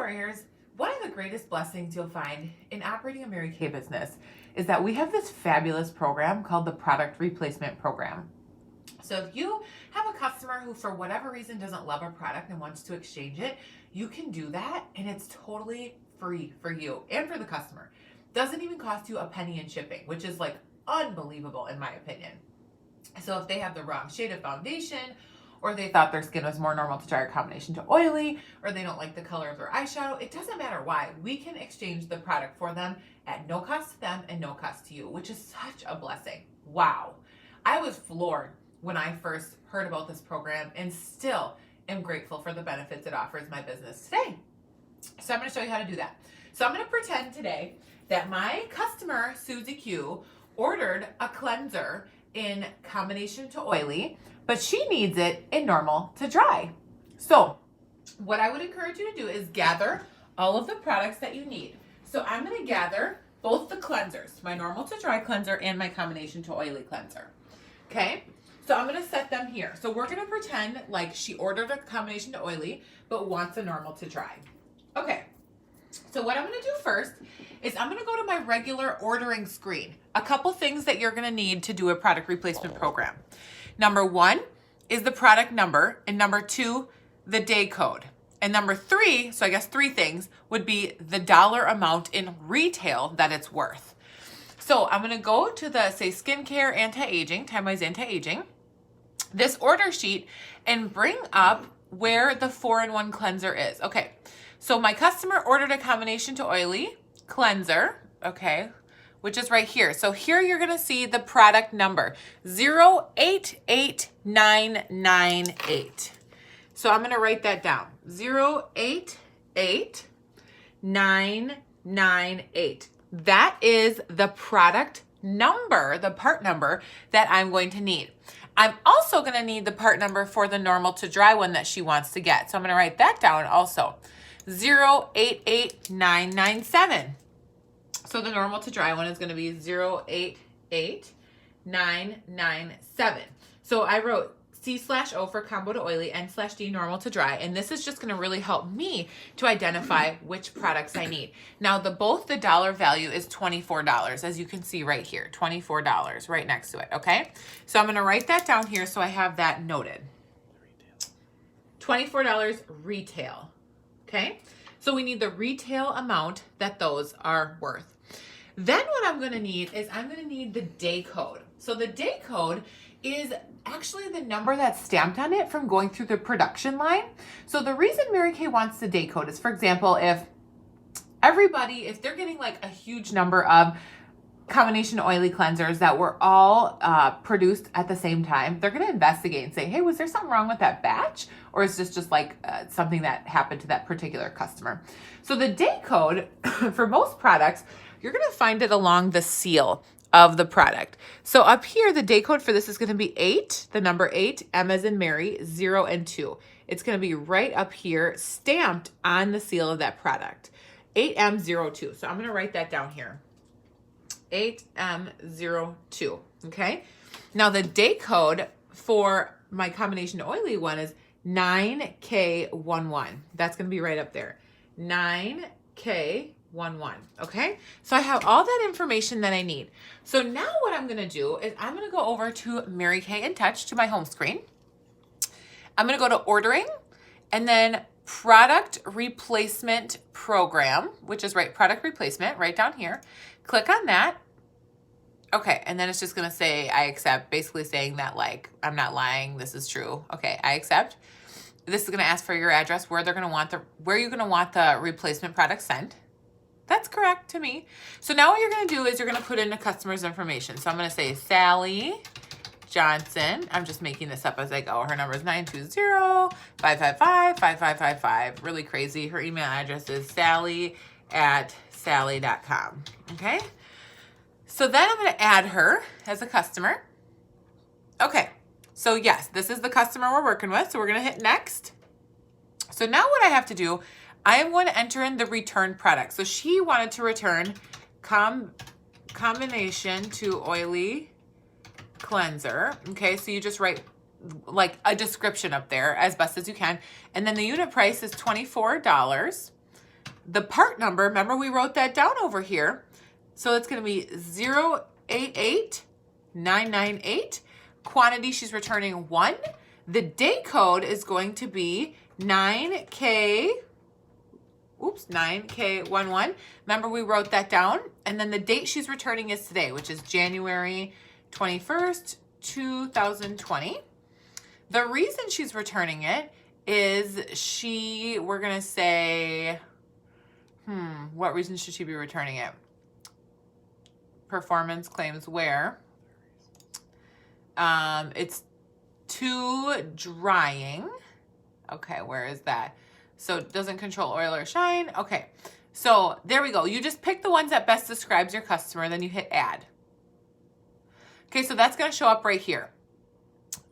warriors, one of the greatest blessings you'll find in operating a Mary Kay business is that we have this fabulous program called the Product Replacement Program. So if you have a customer who for whatever reason doesn't love a product and wants to exchange it, you can do that and it's totally free for you and for the customer. Doesn't even cost you a penny in shipping, which is like unbelievable in my opinion. So if they have the wrong shade of foundation, or they thought their skin was more normal to dry or combination to oily, or they don't like the color of their eyeshadow, it doesn't matter why. We can exchange the product for them at no cost to them and no cost to you, which is such a blessing. Wow. I was floored when I first heard about this program and still am grateful for the benefits it offers my business today. So I'm going to show you how to do that. So I'm going to pretend today that my customer, Susie Q, ordered a cleanser in combination to oily, but she needs it in normal to dry. So what I would encourage you to do is gather all of the products that you need. So I'm going to gather both the cleansers, my normal to dry cleanser and my combination to oily cleanser. Okay, so I'm going to set them here. So we're going to pretend like she ordered a combination to oily, but wants a normal to dry. Okay, so what I'm going to do first is I'm going to go to my regular ordering screen. A couple things that you're going to need to do a product replacement program. Number one is the product number, and number two, the day code. And number three, so I guess three things, would be the dollar amount in retail that it's worth. So I'm going to go to the, say, skincare anti-aging, Time-Wise anti-aging, this order sheet, and bring up where the 4-in-1 cleanser is. Okay, so my customer ordered a combination to oily cleanser, okay, which is right here. So here you're going to see the product number, 088998. So I'm going to write that down, 088998. That is the product number, the part number that I'm going to need. I'm also going to need the part number for the normal to dry one that she wants to get. So I'm going to write that down also, 088997. So the normal to dry one is going to be 088997. So I wrote C/O for combo to oily, N/D normal to dry. And this is just going to really help me to identify which products I need. Now both the dollar value is $24, as you can see right here, $24 right next to it. Okay. So I'm going to write that down here so I have that noted. $24 retail. Okay. So we need the retail amount that those are worth. Then what I'm going to need is I'm going to need the day code. So the day code is actually the number that's stamped on it from going through the production line. So the reason Mary Kay wants the day code is, for example, if they're getting like a huge number of combination oily cleansers that were all produced at the same time, they're going to investigate and say, hey, was there something wrong with that batch? Or is this just like something that happened to that particular customer? So the day code for most products, you're going to find it along the seal of the product. So up here, the day code for this is going to be 8, the number 8, M as in Mary, 0 and 2. It's going to be right up here, stamped on the seal of that product, 8M02. So I'm going to write that down here, 8M02, okay? Now the day code for my combination oily one is 9K11. That's going to be right up there, 9K11. Okay, so I have all that information that I need. So now what I'm going to do is I'm going to go over to Mary Kay in Touch, to my home screen. I'm going to go to ordering and then product replacement program, which is right, product replacement right down here. Click on that. Okay, and then it's just going to say I accept, basically saying that like I'm not lying, this is true. Okay, I accept. This is going to ask for your address, where you're going to want the replacement product sent. That's correct to me. So now what you're going to do is you're going to put in the customer's information. So I'm going to say Sally Johnson. I'm just making this up as I go. Her number is 920-555-5555. Really crazy. Her email address is sally@sally.com. Okay. So then I'm going to add her as a customer. Okay. So yes, this is the customer we're working with. So we're going to hit next. So now what I have to do, I am going to enter in the return product. So she wanted to return combination to oily cleanser. Okay, so you just write like a description up there as best as you can. And then the unit price is $24. the part number, remember we wrote that down over here. So it's going to be 088998. Quantity, she's returning 1. The day code is going to be 9K11. Remember we wrote that down. And then the date she's returning is today, which is January 21st, 2020. The reason she's returning it is we're going to say, what reason should she be returning it? Performance claims wear. It's too drying. Okay, where is that? So it doesn't control oil or shine. Okay, so there we go. You just pick the ones that best describes your customer, then you hit add. Okay, so that's going to show up right here.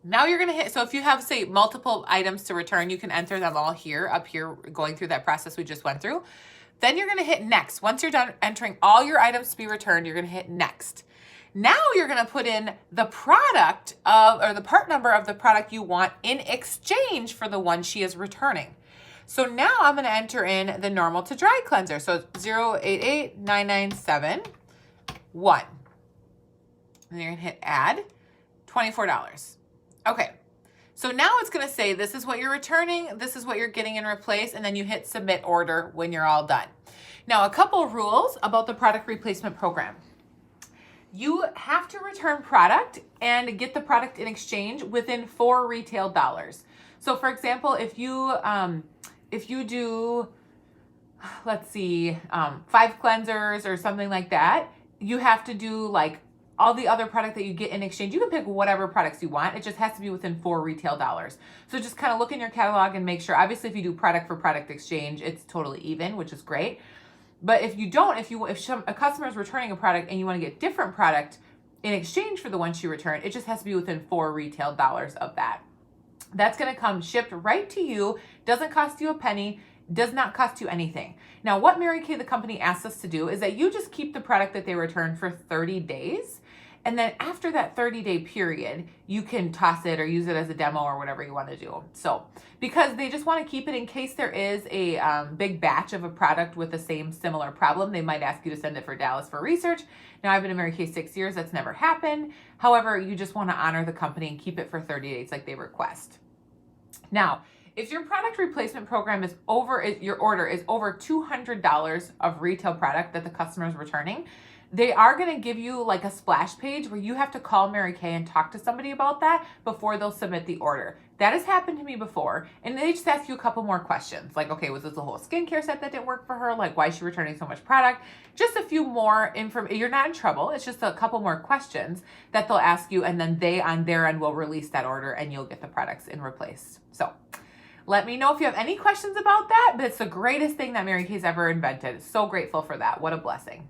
Now you're going to hit, so if you have, say, multiple items to return, you can enter them all here, up here, going through that process we just went through. Then you're going to hit next. Once you're done entering all your items to be returned, you're going to hit next. Now you're going to put in the product or the part number of the product you want in exchange for the one she is returning. So now I'm going to enter in the normal to dry cleanser. So it's 088997 1. And you're going to hit add, $24. Okay, so now it's going to say this is what you're returning, this is what you're getting in replace, and then you hit submit order when you're all done. Now, a couple of rules about the product replacement program. You have to return product and get the product in exchange within 4 retail dollars. So for example, if you do, let's see, 5 cleansers or something like that, you have to do like all the other product that you get in exchange. You can pick whatever products you want. It just has to be within 4 retail dollars. So just kind of look in your catalog and make sure. Obviously, if you do product for product exchange, it's totally even, which is great. But if you don't, if a customer is returning a product and you want to get different product in exchange for the one she returned, it just has to be within 4 retail dollars of that. That's going to come shipped right to you. Doesn't cost you a penny. Does not cost you anything. Now, what Mary Kay, the company, asks us to do is that you just keep the product that they return for 30 days. And then after that 30-day period, you can toss it or use it as a demo or whatever you want to do. So because they just want to keep it in case there is a big batch of a product with the same similar problem, they might ask you to send it for Dallas for research. Now, I've been in Mary Kay 6 years. That's never happened. However, you just want to honor the company and keep it for 30 days like they request. Now, if your product replacement program is your order is over $200 of retail product that the customer is returning, they are going to give you like a splash page where you have to call Mary Kay and talk to somebody about that before they'll submit the order. That has happened to me before, and they just ask you a couple more questions. Like, okay, was this a whole skincare set that didn't work for her? Like, why is she returning so much product? Just a few more information. You're not in trouble. It's just a couple more questions that they'll ask you, and then they on their end will release that order, and you'll get the products in replace. So let me know if you have any questions about that, but it's the greatest thing that Mary Kay's ever invented. So grateful for that. What a blessing.